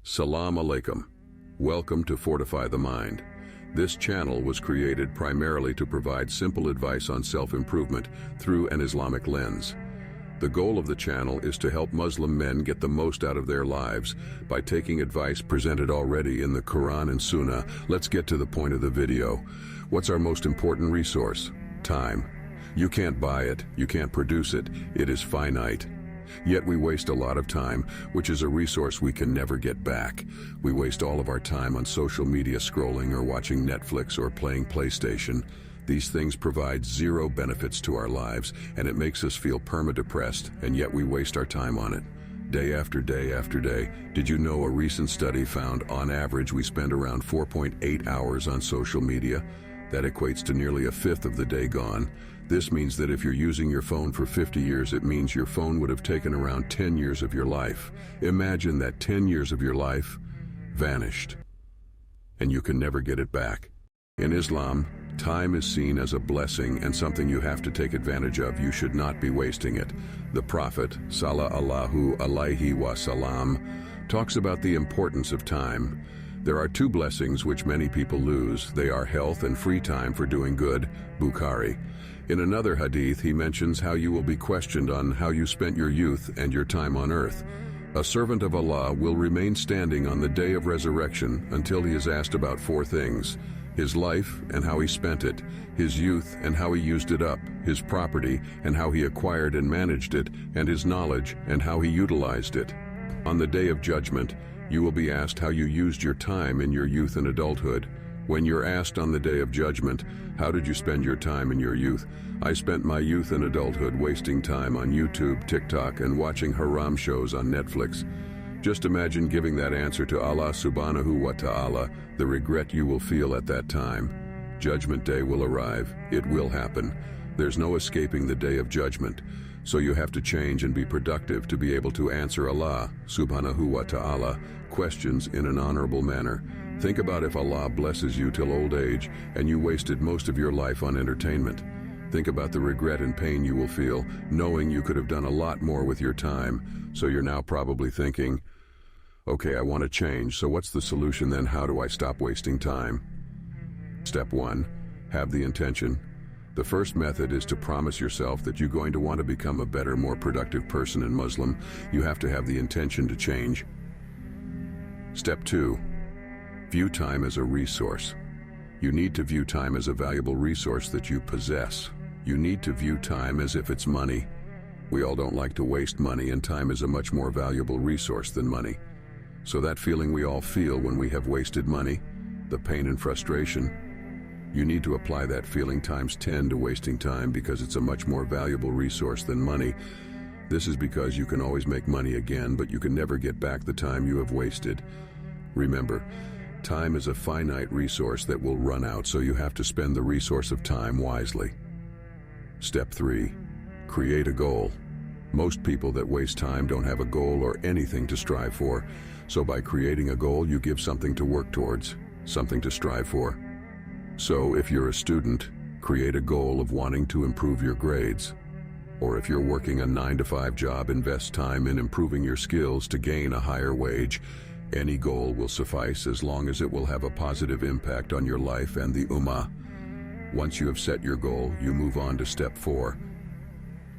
Salam alaikum. Welcome to Fortify the Mind. This channel was created primarily to provide simple advice on self-improvement through an Islamic lens. The goal of the channel is to help Muslim men get the most out of their lives by taking advice presented already in the Quran and Sunnah. Let's get to the point of the video. What's our most important resource? Time. You can't buy it, you can't produce it, it is finite. Yet we waste a lot of time, which is a resource we can never get back. We waste all of our time on social media scrolling or watching Netflix or playing PlayStation. These things provide zero benefits to our lives, and it makes us feel perma-depressed, and yet we waste our time on it. Day after day after day. Did you know a recent study found on average we spend around 4.8 hours on social media? That equates to nearly a fifth of the day gone. This means that if you're using your phone for 50 years, it means your phone would have taken around 10 years of your life. Imagine that 10 years of your life vanished, and you can never get it back. In Islam, time is seen as a blessing and something you have to take advantage of. You should not be wasting it. The Prophet, sallallahu alaihi wasallam, talks about the importance of time. There are two blessings which many people lose. They are health and free time for doing good, Bukhari. In another hadith, he mentions how you will be questioned on how you spent your youth and your time on earth. A servant of Allah will remain standing on the day of resurrection until he is asked about four things: his life and how he spent it, his youth and how he used it up, his property and how he acquired and managed it, and his knowledge and how he utilized it. On the day of judgment, you will be asked how you used your time in your youth and adulthood. When you're asked on the day of judgment, how did you spend your time in your youth? I spent my youth and adulthood wasting time on YouTube, TikTok, and watching haram shows on Netflix. Just imagine giving that answer to Allah subhanahu wa ta'ala, the regret you will feel at that time. Judgment day will arrive. It will happen. There's no escaping the day of judgment. So you have to change and be productive to be able to answer Allah subhanahu wa ta'ala questions in an honorable manner. Think about if Allah blesses you till old age and you wasted most of your life on entertainment. Think about the regret and pain you will feel knowing you could have done a lot more with your time. So you're now probably thinking, okay, I want to change, so what's the solution then? How do I stop wasting time? Step 1, have the intention. The first method is to promise yourself that you're going to want to become a better, more productive person in Muslim. You have to have the intention to change. Step 2, view time as a resource. You need to view time as a valuable resource that you possess. You need to view time as if it's money. We all don't like to waste money, and time is a much more valuable resource than money. So that feeling we all feel when we have wasted money, the pain and frustration, you need to apply that feeling times 10 to wasting time because it's a much more valuable resource than money. This is because you can always make money again, but you can never get back the time you have wasted. Remember, time is a finite resource that will run out, so you have to spend the resource of time wisely. Step 3, create a goal. Most people that waste time don't have a goal or anything to strive for. So by creating a goal, you give something to work towards, something to strive for. So if you're a student, create a goal of wanting to improve your grades. Or if you're working a 9-to-5 job, invest time in improving your skills to gain a higher wage. Any goal will suffice as long as it will have a positive impact on your life and the ummah. Once you have set your goal, you move on to step 4.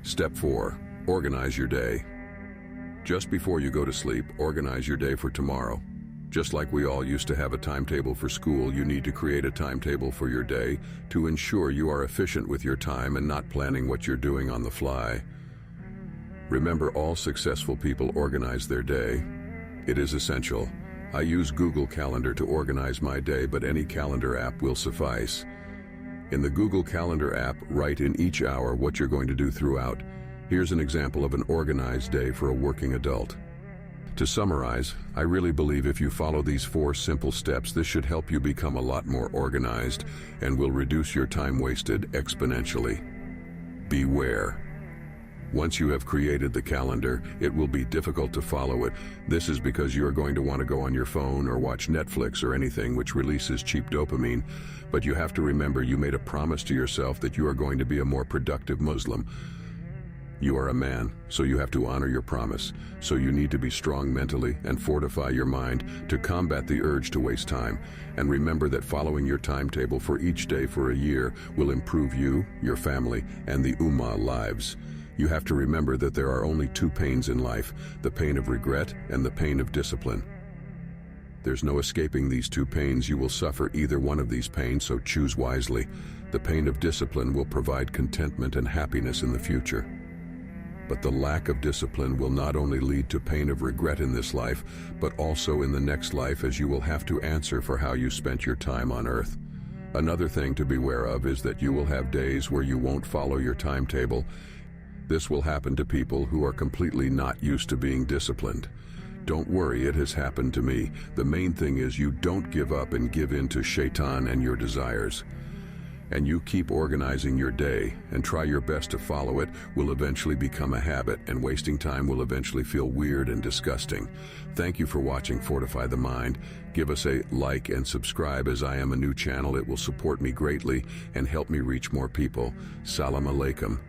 Step 4, organize your day. Just before you go to sleep, organize your day for tomorrow. Just like we all used to have a timetable for school, you need to create a timetable for your day to ensure you are efficient with your time and not planning what you're doing on the fly. Remember, all successful people organize their day. It is essential. I use Google Calendar to organize my day, but any calendar app will suffice. In the Google Calendar app, write in each hour what you're going to do throughout. Here's an example of an organized day for a working adult. To summarize, I really believe if you follow these 4 simple steps, this should help you become a lot more organized and will reduce your time wasted exponentially. Beware. Once you have created the calendar, it will be difficult to follow it. This is because you are going to want to go on your phone or watch Netflix or anything which releases cheap dopamine. But you have to remember you made a promise to yourself that you are going to be a more productive Muslim. You are a man, so you have to honor your promise. So you need to be strong mentally and fortify your mind to combat the urge to waste time. And remember that following your timetable for each day for a year will improve you, your family, and the Ummah lives. You have to remember that there are only two pains in life, the pain of regret and the pain of discipline. There's no escaping these two pains. You will suffer either one of these pains, so choose wisely. The pain of discipline will provide contentment and happiness in the future. But the lack of discipline will not only lead to pain of regret in this life, but also in the next life, as you will have to answer for how you spent your time on earth. Another thing to beware of is that you will have days where you won't follow your timetable. This will happen to people who are completely not used to being disciplined. Don't worry, it has happened to me. The main thing is you don't give up and give in to shaitan and your desires. And you keep organizing your day and try your best to follow it will eventually become a habit, and wasting time will eventually feel weird and disgusting. Thank you for watching Fortify the Mind. Give us a like and subscribe, as I am a new channel. It will support me greatly and help me reach more people. Salam alaikum.